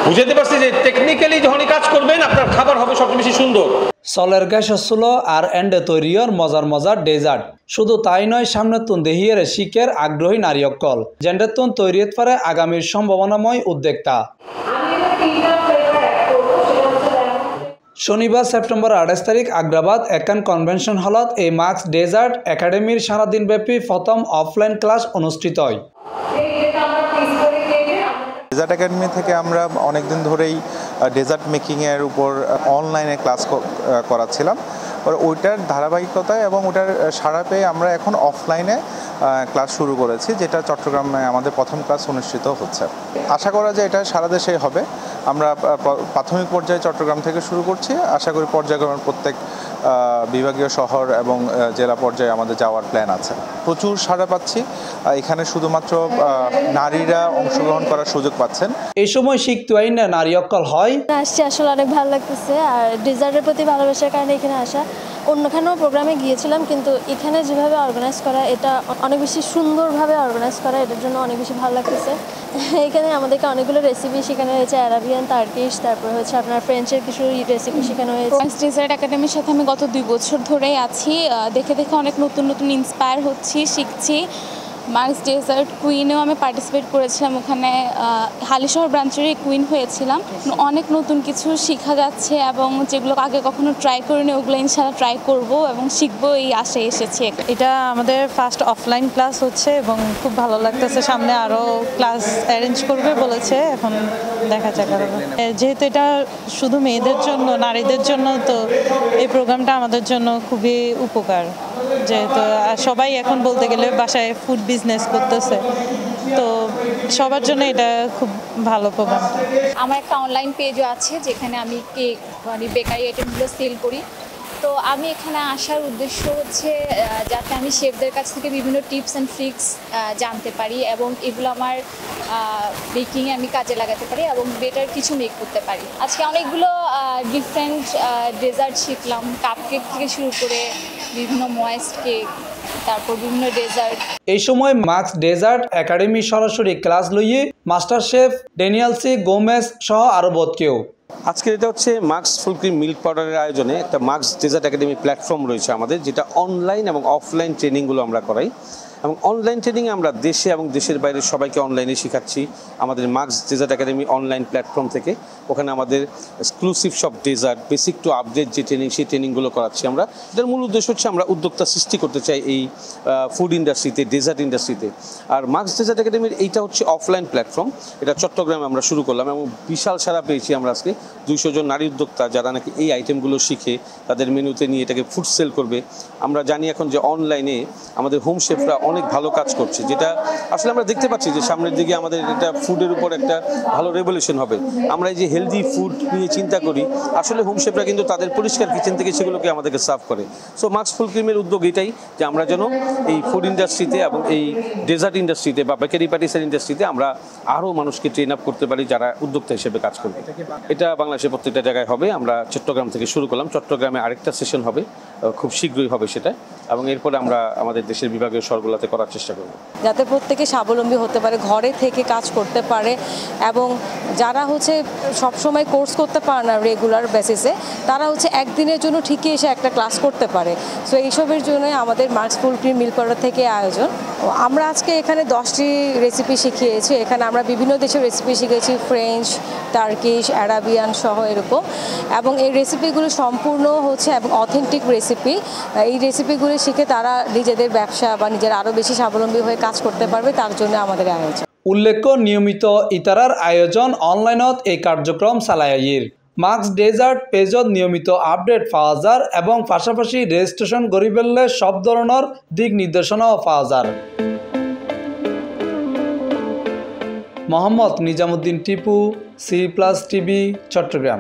বুঝাতে পারছি যে টেকনিক্যালি যখনই কাজ করবেন আপনার খাবার হবে সবচেয়ে বেশি সুন্দর। সলের গ্যাস হচ্ছিল আর এন্ডে তৈরিয়র মজার মজার ডেজার্ট। শুধু তাই নয়, সামনে তুন দেহিয়ের শিখের আগ্রহী নারী অকল জেন্ডার তুন তৈরিয়ত পারে আগামীর সম্ভাবনাময় উদ্যোক্তা। শনিবার সেপ্টেম্বর 28 তারিখ আগ্রাবাদ একান কনভেনশন হলত এই মার্কস ডেজার্ট একাডেমির সারাদিনব্যাপী প্রথম অফলাইন ক্লাস অনুষ্ঠিত হয়। ডেজার্ট একাডেমি থেকে আমরা অনেকদিন ধরেই ডেজার্ট মেকিংয়ের উপর অনলাইনে ক্লাস করাচ্ছিলাম। ওইটার ধারাবাহিকতায় এবং ওটার সাড়া পেয়ে আমরা এখন অফলাইনে ক্লাস শুরু করেছি, যেটা চট্টগ্রামে আমাদের প্রথম ক্লাস অনুষ্ঠিত হচ্ছে। আশা করা যায় এটা সারা দেশেই হবে। আমরা প্রাথমিক পর্যায়ে চট্টগ্রাম থেকে শুরু করছি, আশা করি পর্যায়ক্রমে প্রত্যেক বিভাগীয় শহর এবং জেলা পর্যায়ে আমাদের যাওয়ার প্ল্যান আছে। প্রচুর সাড়া পাচ্ছি, এখানে শুধুমাত্র নারীরা অংশগ্রহণ করার সুযোগ পাচ্ছেন। এই সময় শিখতে হয় না নারী অকল হয় আসছে, আসলে অনেক ভালো লাগতেছে। আর ডেজার্টের প্রতি ভালোবাসার কারণে এখানে আসা। অন্যখানেও প্রোগ্রামে গিয়েছিলাম, কিন্তু এখানে যেভাবে অর্গানাইজ করা, এটা অনেক বেশি সুন্দরভাবে অর্গানাইজ করা, এটার জন্য অনেক বেশি ভালো লাগতেছে। এখানে আমাদেরকে অনেকগুলো রেসিপি শেখানো হয়েছে, অ্যারাবিয়ান, টার্কিশ, তারপর হচ্ছে আপনার ফ্রেঞ্চের কিছু রেসিপি শেখানো হয়েছে। মার্কস ডেজার্ট একাডেমির সাথে আমি গত 2 বছর ধরেই আছি। দেখে দেখে অনেক নতুন নতুন ইন্সপায়ার হচ্ছি, শিখছি। মার্কস ডেজার্ট কুইনেও আমি পার্টিসিপেট করেছিলাম, ওখানে হালিশহর ব্রাঞ্চেরই কুইন হয়েছিলাম। অনেক নতুন কিছু শেখা যাচ্ছে এবং যেগুলো আগে কখনো ট্রাই করিনি ওগুলো ইনশাআল্লাহ ট্রাই করব এবং শিখবো, এই আশায় এসেছি। এটা আমাদের ফার্স্ট অফলাইন ক্লাস হচ্ছে এবং খুব ভালো লাগতেছে। সামনে আরও ক্লাস অ্যারেঞ্জ করবে বলেছে, এখন দেখা যাক। যেহেতু এটা শুধু মেয়েদের জন্য, নারীদের জন্য, তো এই প্রোগ্রামটা আমাদের জন্য খুবই উপকার। যেহেতু সবাই এখন বলতে গেলে বাসায় ফুড বিজনেস করতেছে, তো সবার জন্য এটা খুব ভালো প্রোগ্রাম। আমার একটা অনলাইন পেজও আছে যেখানে আমি কেক মানে বেকারি আইটেমগুলো সেল করি। তো আমি এখানে আসার উদ্দেশ্য হচ্ছে যাতে আমি শেফদের কাছ থেকে বিভিন্ন টিপস অ্যান্ড ট্রিক্স জানতে পারি এবং এগুলো আমার বেকিংয়ে আমি কাজে লাগাতে পারি এবং বেটার কিছু মেক করতে পারি। আজকে অনেকগুলো ডিফারেন্ট ডেজার্ট শিখলাম, কাপ কেক থেকে শুরু করে বিভিন্ন ময়েস্ট কেক, তারপর বিভিন্ন ডেজার্ট। এই সময় মার্কস ডেজার্ট একাডেমি সরাসরি ক্লাস লইয়ে master chef Daniel C Gomes সহ আরও বহুত কেউ। আজকের এটা হচ্ছে মার্কস ফুল ক্রিম মিল্ক পাউডারের আয়োজনে একটা মার্কস ডেজার্ট একাডেমি প্ল্যাটফর্ম রয়েছে আমাদের, যেটা অনলাইন এবং অফলাইন ট্রেনিংগুলো আমরা করাই। এবং অনলাইন ট্রেনিংয়ে আমরা দেশে এবং দেশের বাইরে সবাইকে অনলাইনে শেখাচ্ছি আমাদের Marks dessert academy online platform থেকে। ওখানে আমাদের এক্সক্লুসিভ সব ডেজার্ট, বেসিক টু আপডেট যে ট্রেনিং, সেই ট্রেনিংগুলো করাচ্ছি আমরা। এটার মূল উদ্দেশ্য হচ্ছে আমরা উদ্যোক্তা সৃষ্টি করতে চাই এই ফুড ইন্ডাস্ট্রিতে, ডেজার্ট ইন্ডাস্ট্রিতে। আর মার্কস ডেজার্ট একাডেমির এইটা হচ্ছে অফলাইন প্ল্যাটফর্ম, এটা চট্টগ্রামে আমরা শুরু করলাম এবং বিশাল সাড়া পেয়েছি আমরা। আজকে 200 জন নারী উদ্যোক্তা যারা নাকি এই আইটেমগুলো শিখে তাদের মেনুতে নিয়ে এটাকে ফুড সেল করবে। আমরা জানি এখন যে অনলাইনে আমাদের হোম শেফরা অনেক ভালো কাজ করছে, যেটা আসলে আমরা দেখতে পাচ্ছি যে সামনের দিকে আমাদের এটা ফুডের উপর একটা ভালো রেভলিউশন হবে। আমরা এই যে হেলদি ফুড নিয়ে চিন্তা করি, আসলে হোম শেফরা কিন্তু তাদের পরিষ্কার কিচেন থেকে সেগুলোকে আমাদেরকে সার্ভ করে। সো মার্কস ফুল ক্রিমের উদ্যোগ এটাই যে আমরা যেন এই ফুড ইন্ডাস্ট্রিতে এবং এই ডেজার্ট ইন্ডাস্ট্রিতে বা বেকারি প্যাটিসের ইন্ডাস্ট্রিতে আমরা আরও মানুষকে ট্রেন আপ করতে পারি যারা উদ্যোক্তা হিসেবে কাজ করবে। এটা বাংলাদেশের প্রত্যেকটা জায়গায় হবে। আমরা চট্টগ্রাম থেকে শুরু করলাম, চট্টগ্রামে আরেকটা সেশন হবে, খুব শীঘ্রই হবে সেটা, এবং এরপরে আমরা আমাদের দেশের বিভাগীয় শহরগুলোতে করার চেষ্টা করব, যাতে প্রত্যেকে স্বাবলম্বী হতে পারে, ঘরে থেকে কাজ করতে পারে। এবং যারা হচ্ছে সবসময় কোর্স করতে পারে না রেগুলার বেসিসে, তারা হচ্ছে একদিনের জন্য ঠিকই এসে একটা ক্লাস করতে পারে। সো এইসবের জন্য আমাদের marks full cream milk powder থেকে আয়োজন। আমরা আজকে এখানে 10টি রেসিপি শিখিয়েছি। এখানে আমরা বিভিন্ন দেশের রেসিপি শিখেছি, ফ্রেঞ্চ, টার্কিশ, অ্যারাবিয়ান সহ এরকম। এবং এই রেসিপিগুলো সম্পূর্ণ হচ্ছে এবং অথেন্টিক রেসিপি। এই রেসিপিগুলো শিখে তারা নিজেদের ব্যবসা বা নিজের আরও বেশি স্বাবলম্বী হয়ে কাজ করতে পারবে, তার জন্য আমাদের আয়োজন। উল্লেখ্য, নিয়মিত ইতারার আয়োজন অনলাইনত এই কার্যক্রম চালাইয়ের। মার্কস ডেজার্ট পেজত নিয়মিত আপডেট পাওয়া যায় এবং পাশাপাশি রেজিস্ট্রেশন করি ফেললে সব ধরনের দিক নির্দেশনাও পাওয়া যায়। Mohammad Nizamuddin Tipu, C+ TV, Chittagong.